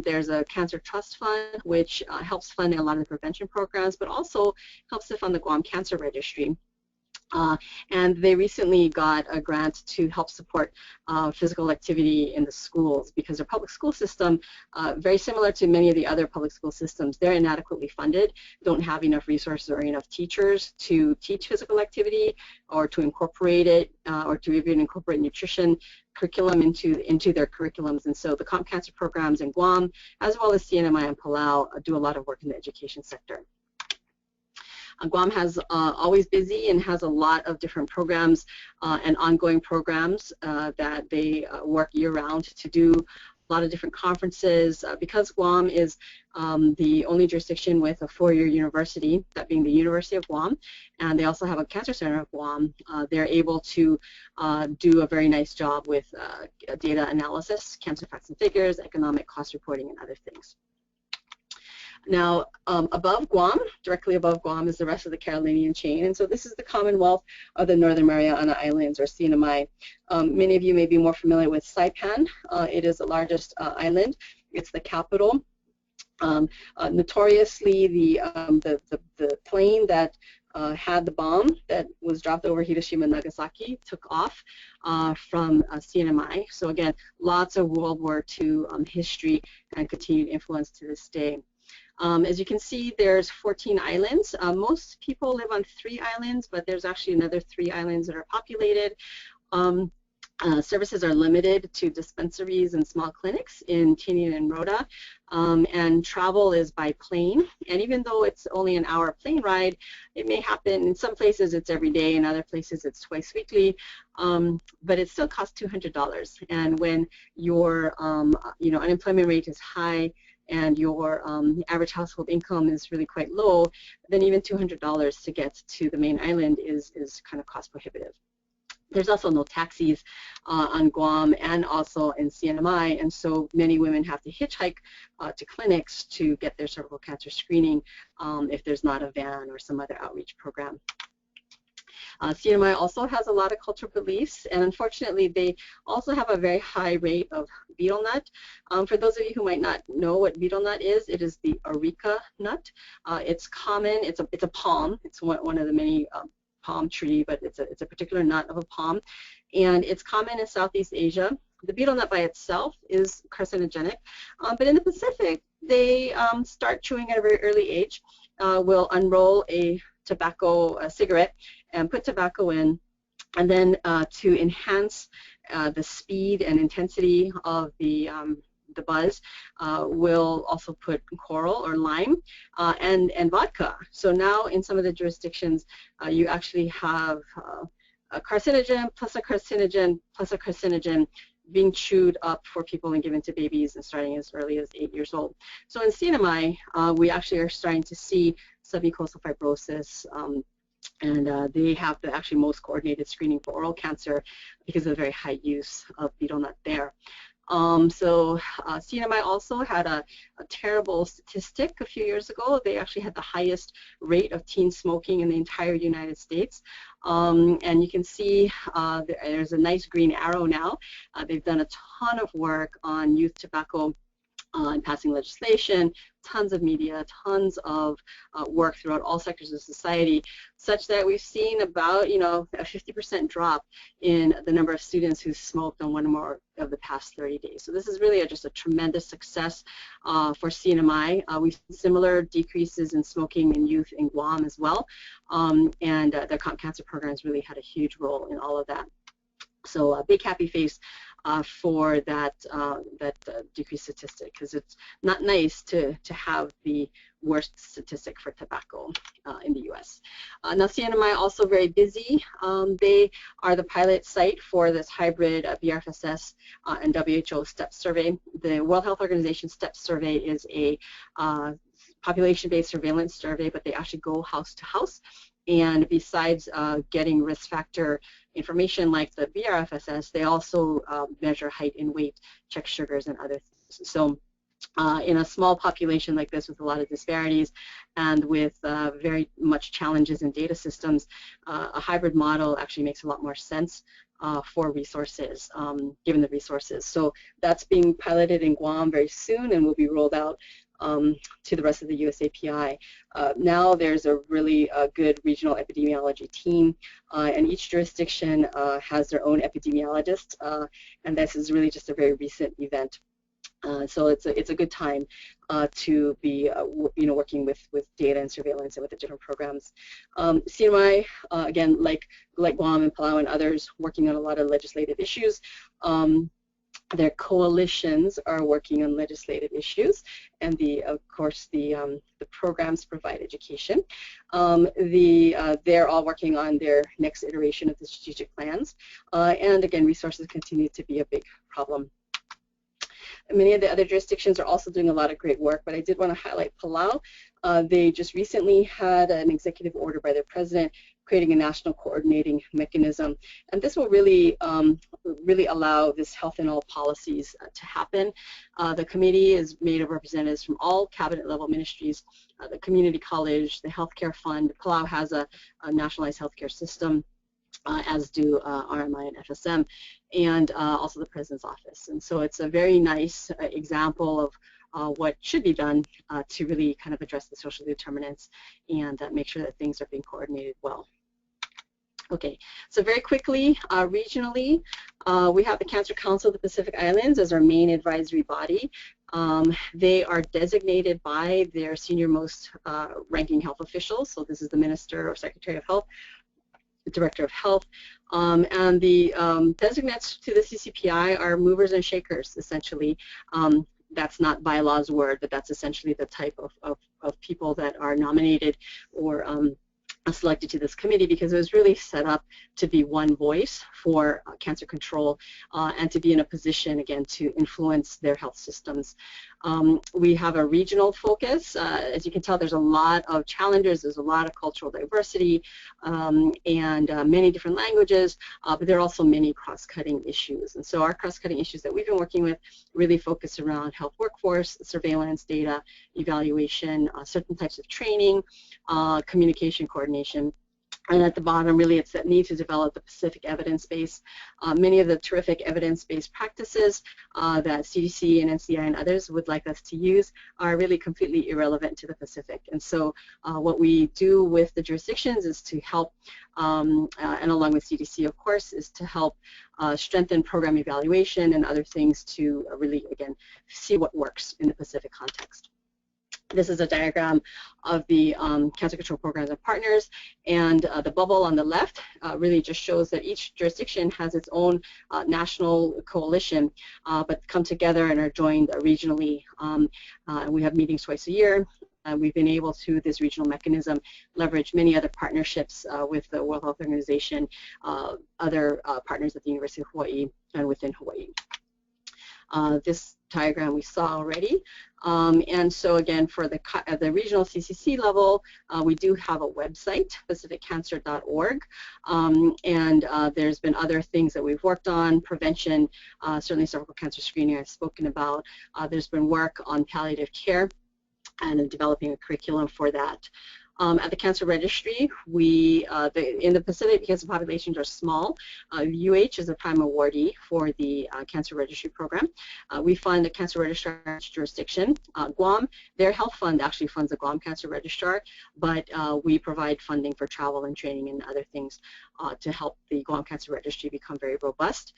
There's a cancer trust fund which helps fund a lot of the prevention programs, but also helps to fund the Guam Cancer Registry. And they recently got a grant to help support physical activity in the schools, because their public school system, very similar to many of the other public school systems, they're inadequately funded, don't have enough resources or enough teachers to teach physical activity or to incorporate it, or to even incorporate nutrition curriculum into their curriculums. And so the Comp Cancer programs in Guam, as well as CNMI and Palau, do a lot of work in the education sector. Guam has always busy and has a lot of different programs and ongoing programs that they work year-round to do. A lot of different conferences. Because Guam is the only jurisdiction with a 4-year university, that being the University of Guam, and they also have a Cancer Center of Guam, they're able to do a very nice job with data analysis, cancer facts and figures, economic cost reporting, and other things. Now, above Guam, directly above Guam, is the rest of the Carolinian chain, and so this is the Commonwealth of the Northern Mariana Islands, or CNMI. Many of you may be more familiar with Saipan. It is the largest island. It's the capital. Notoriously, the plane that had the bomb that was dropped over Hiroshima and Nagasaki took off from CNMI. So again, lots of World War II history and continued influence to this day. As you can see, there's 14 islands. Most people live on 3 islands, but there's actually another 3 islands that are populated. Services are limited to dispensaries and small clinics in Tinian and Rota, and travel is by plane. And even though it's only an hour plane ride, it may happen in some places it's every day, in other places it's twice weekly, but it still costs $200. And when your unemployment rate is high and your average household income is really quite low, then even $200 to get to the main island is kind of cost prohibitive. There's also no taxis on Guam and also in CNMI, and so many women have to hitchhike to clinics to get their cervical cancer screening if there's not a van or some other outreach program. CNMI also has a lot of cultural beliefs, and unfortunately they also have a very high rate of betel nut. For those of you who might not know what betel nut is, it is the areca nut. It's common, it's a palm, it's one of the many palm tree, but it's a particular nut of a palm, and it's common in Southeast Asia. The betel nut by itself is carcinogenic, but in the Pacific they start chewing at a very early age, will unroll a cigarette and put tobacco in, and then to enhance the speed and intensity of the the buzz, will also put coral or lime and vodka. So now in some of the jurisdictions, you actually have a carcinogen plus a carcinogen plus a carcinogen being chewed up for people and given to babies and starting as early as 8 years old. So in CNMI, we actually are starting to see submucosal fibrosis, and they have the actually most coordinated screening for oral cancer because of the very high use of betel nut there. CNMI also had a terrible statistic a few years ago. They actually had the highest rate of teen smoking in the entire United States. And you can see there's a nice green arrow now. They've done a ton of work on youth tobacco and passing legislation, tons of media, tons of work throughout all sectors of society, such that we've seen about, a 50% drop in the number of students who smoked on one or more of the past 30 days. So this is really just a tremendous success for CNMI. We've seen similar decreases in smoking in youth in Guam as well, and the comp cancer programs really had a huge role in all of that. So a big happy face for that decreased statistic, because it's not nice to have the worst statistic for tobacco in the U.S. Now CNMI also very busy. They are the pilot site for this hybrid BRFSS and WHO STEP survey. The World Health Organization STEP survey is a population-based surveillance survey, but they actually go house to house. And besides getting risk factor information like the BRFSS, they also measure height and weight, check sugars, and other things. So in a small population like this with a lot of disparities and with very much challenges in data systems, a hybrid model actually makes a lot more sense for resources, given the resources. So that's being piloted in Guam very soon and will be rolled out to the rest of the USAPI. Now there's a really good regional epidemiology team, and each jurisdiction has their own epidemiologist, and this is really just a very recent event. So it's a good time to be working with data and surveillance and with the different programs. CNMI, again, like Guam and Palau and others, working on a lot of legislative issues. Their coalitions are working on legislative issues, and of course the programs provide education. They're all working on their next iteration of the strategic plans, and again, resources continue to be a big problem. Many of the other jurisdictions are also doing a lot of great work, but I did want to highlight Palau. They just recently had an executive order by their president creating a national coordinating mechanism, and this will really allow this health in all policies to happen. The committee is made of representatives from all cabinet level ministries, the community college, the healthcare fund. Palau has a nationalized healthcare system, as do RMI and FSM, and also the President's Office. And so it's a very nice example of what should be done to really kind of address the social determinants and make sure that things are being coordinated well. Okay, so very quickly, regionally, we have the Cancer Council of the Pacific Islands as our main advisory body. They are designated by their senior most ranking health officials. So this is the Minister or Secretary of Health, the Director of Health, and the designates to the CCPI are movers and shakers, essentially. That's not bylaws word, but that's essentially the type of people that are nominated or selected to this committee, because it was really set up to be one voice for cancer control and to be in a position, again, to influence their health systems. We have a regional focus. As you can tell, there's a lot of challenges. There's a lot of cultural diversity and many different languages, but there are also many cross-cutting issues. And so our cross-cutting issues that we've been working with really focus around health workforce, surveillance, data, evaluation, certain types of training, communication, coordination. And at the bottom, really, it's that need to develop the Pacific evidence base. Many of the terrific evidence-based practices that CDC and NCI and others would like us to use are really completely irrelevant to the Pacific. And so what we do with the jurisdictions is to help, and along with CDC, of course, is to help strengthen program evaluation and other things to really, again, see what works in the Pacific context. This is a diagram of the cancer control programs and partners, and the bubble on the left really just shows that each jurisdiction has its own national coalition, but come together and are joined regionally. We have meetings twice a year. We've been able to, this regional mechanism, leverage many other partnerships with the World Health Organization, other partners at the University of Hawaii, and within Hawaii. This diagram we saw already. And so again, for the regional CCC level, we do have a website, pacificcancer.org, and there's been other things that we've worked on, prevention, certainly cervical cancer screening I've spoken about. There's been work on palliative care and developing a curriculum for that. At the Cancer Registry, in the Pacific, because the populations are small, UH is a prime awardee for the Cancer Registry program. We fund the Cancer Registrar jurisdiction. Guam, their health fund actually funds the Guam Cancer Registrar, but we provide funding for travel and training and other things to help the Guam Cancer Registry become very robust.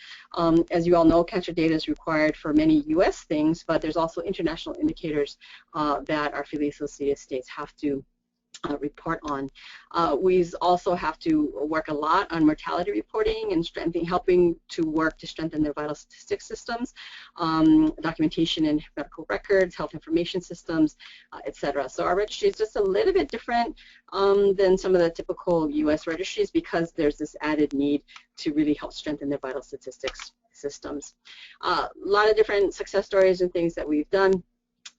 As you all know, cancer data is required for many U.S. things, but there's also international indicators that our affiliate associated states have to report on. We also have to work a lot on mortality reporting and helping to work to strengthen their vital statistics systems, documentation and medical records, health information systems, etc. So our registry is just a little bit different than some of the typical U.S. registries because there's this added need to really help strengthen their vital statistics systems. A lot of different success stories and things that we've done.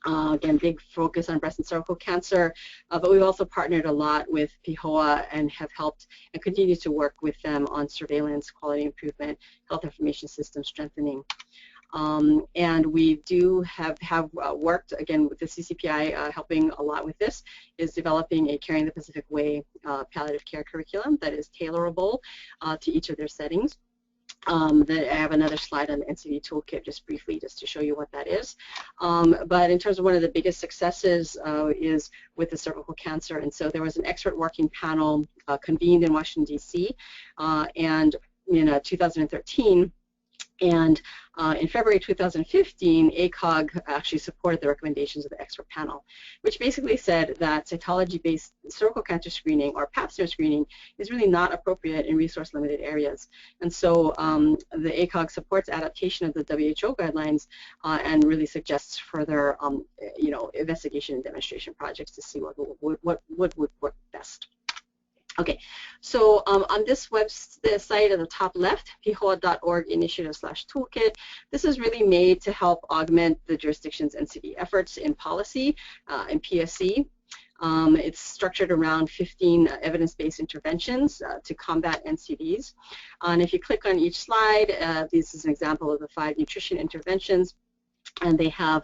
Again, big focus on breast and cervical cancer, but we've also partnered a lot with PIHOA and have helped and continue to work with them on surveillance, quality improvement, health information system strengthening. And we do have worked, again, with the CCPI helping a lot with this, is developing a Carrying the Pacific Way palliative care curriculum that is tailorable to each of their settings. I have another slide on the NCD toolkit just briefly just to show you what that is. But in terms of one of the biggest successes is with the cervical cancer, and so there was an expert working panel convened in Washington, D.C. And in 2013, and in February 2015, ACOG actually supported the recommendations of the expert panel, which basically said that cytology-based cervical cancer screening or pap smear screening is really not appropriate in resource-limited areas. And so the ACOG supports adaptation of the WHO guidelines and really suggests further, investigation and demonstration projects to see what would work best. Okay, so on this website at the top left, pihoa.org initiative/toolkit, this is really made to help augment the jurisdiction's NCD efforts in policy and PSC. It's structured around 15 evidence-based interventions to combat NCDs. And if you click on each slide, this is an example of the 5 nutrition interventions. And they have,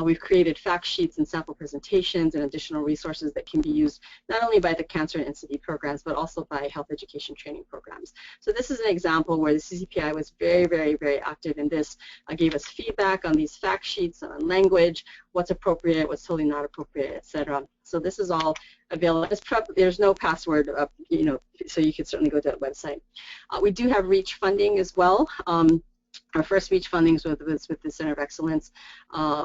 we've created fact sheets and sample presentations and additional resources that can be used not only by the cancer and NCD programs, but also by health education training programs. So this is an example where the CCPI was very, very, very active in this, gave us feedback on these fact sheets, on language, what's appropriate, what's totally not appropriate, etc. So this is all available. There's no password, so you can certainly go to that website. We do have REACH funding as well. Our first REACH funding was with the Center of Excellence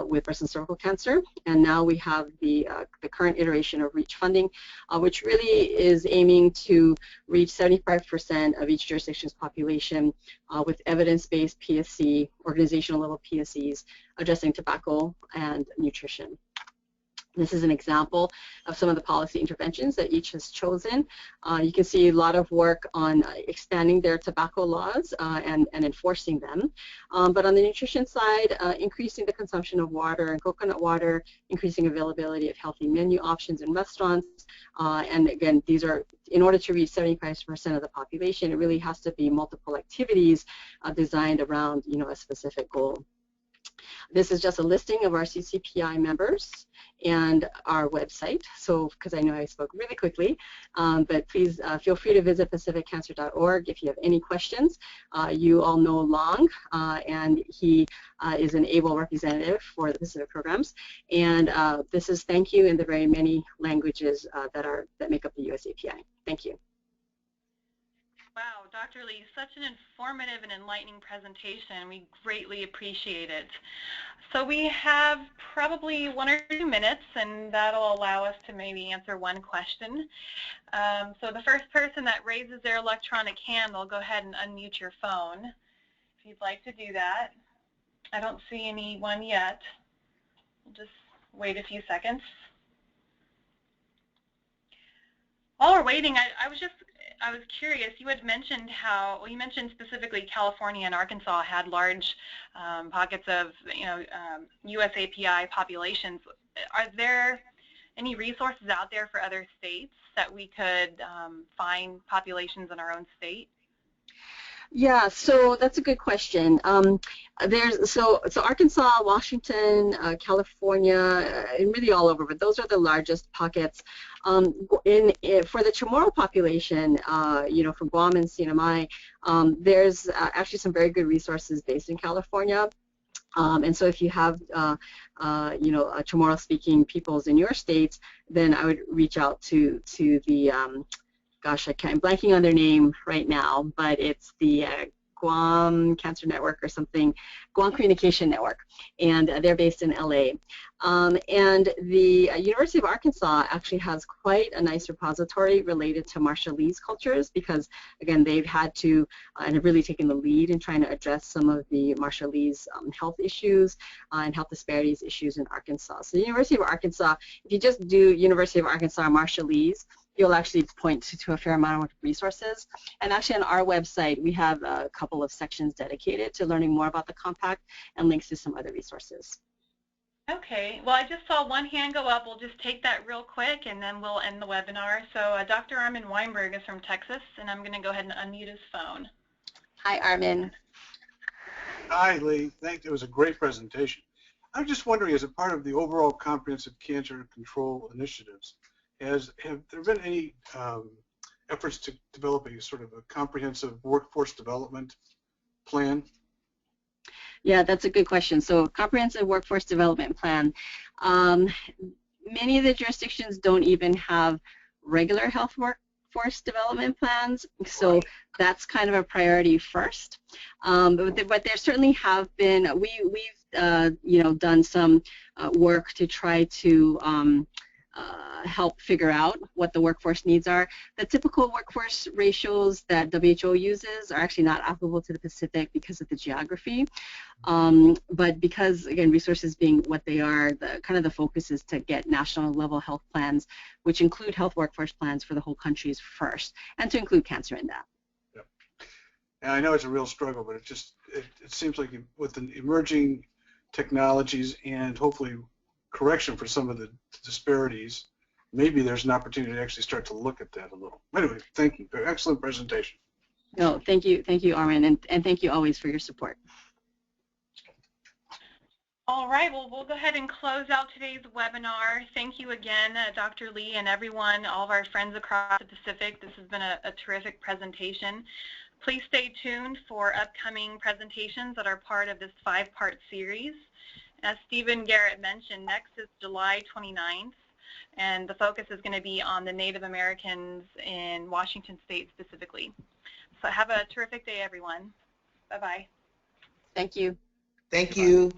with breast and cervical cancer, and now we have the current iteration of REACH funding, which really is aiming to reach 75% of each jurisdiction's population with evidence-based PSC, organizational level PSCs addressing tobacco and nutrition. This is an example of some of the policy interventions that each has chosen. You can see a lot of work on expanding their tobacco laws and enforcing them. But on the nutrition side, increasing the consumption of water and coconut water, increasing availability of healthy menu options in restaurants. And again, these are, in order to reach 75% of the population, it really has to be multiple activities designed around, a specific goal. This is just a listing of our CCPI members and our website, so because I know I spoke really quickly, but please feel free to visit pacificcancer.org if you have any questions. You all know Long, and he is an able representative for the Pacific programs, and this is thank you in the very many languages that make up the USAPI. Thank you. Wow, Dr. Lee, such an informative and enlightening presentation. We greatly appreciate it. So we have probably 1 or 2 minutes, and that'll allow us to maybe answer one question. So the first person that raises their electronic hand, they'll go ahead and unmute your phone if you'd like to do that. I don't see anyone yet. We'll just wait a few seconds. While we're waiting, I was curious. You had mentioned well, you mentioned specifically California and Arkansas had large pockets of, USAPI populations. Are there any resources out there for other states that we could find populations in our own state? Yeah, so that's a good question. So Arkansas, Washington, California, and really all over, but those are the largest pockets. For the Chamorro population, from Guam and CNMI, there's actually some very good resources based in California. And so if you have, Chamorro-speaking peoples in your states, then I would reach out to the gosh, I'm blanking on their name right now, but it's the Guam Cancer Network or something, Guam Communication Network, and they're based in LA. And the University of Arkansas actually has quite a nice repository related to Marshallese cultures because, again, they've had to and have really taken the lead in trying to address some of the Marshallese health issues and health disparities issues in Arkansas. So the University of Arkansas, if you just do University of Arkansas Marshallese, you'll actually point to a fair amount of resources. And actually on our website, we have a couple of sections dedicated to learning more about the compact and links to some other resources. Okay, well, I just saw one hand go up. We'll just take that real quick and then we'll end the webinar. So Dr. Armin Weinberg is from Texas, and I'm going to go ahead and unmute his phone. Hi, Armin. Hi, Lee. Thank you. It was a great presentation. I'm just wondering, as a part of the overall comprehensive cancer control initiatives, have there been any efforts to develop a sort of a comprehensive workforce development plan? Yeah, that's a good question. So comprehensive workforce development plan. Many of the jurisdictions don't even have regular health workforce development plans, so that's kind of a priority first. But there certainly have been, we've done some work to try to help figure out what the workforce needs are. The typical workforce ratios that WHO uses are actually not applicable to the Pacific because of the geography. But because, again, resources being what they are, the focus is to get national level health plans, which include health workforce plans for the whole countries first, and to include cancer in that. Yep. And I know it's a real struggle, but it seems like with the emerging technologies and hopefully correction for some of the disparities, maybe there's an opportunity to actually start to look at that a little. Anyway, thank you. Excellent presentation. No, thank you, Armin, and thank you always for your support. All right, well, we'll go ahead and close out today's webinar. Thank you again, Dr. Lee, and everyone, all of our friends across the Pacific. This has been a terrific presentation. Please stay tuned for upcoming presentations that are part of this 5-part series. As Stephen Garrett mentioned, next is July 29th, and the focus is going to be on the Native Americans in Washington State specifically. So have a terrific day, everyone. Bye-bye. Thank you. Thank you.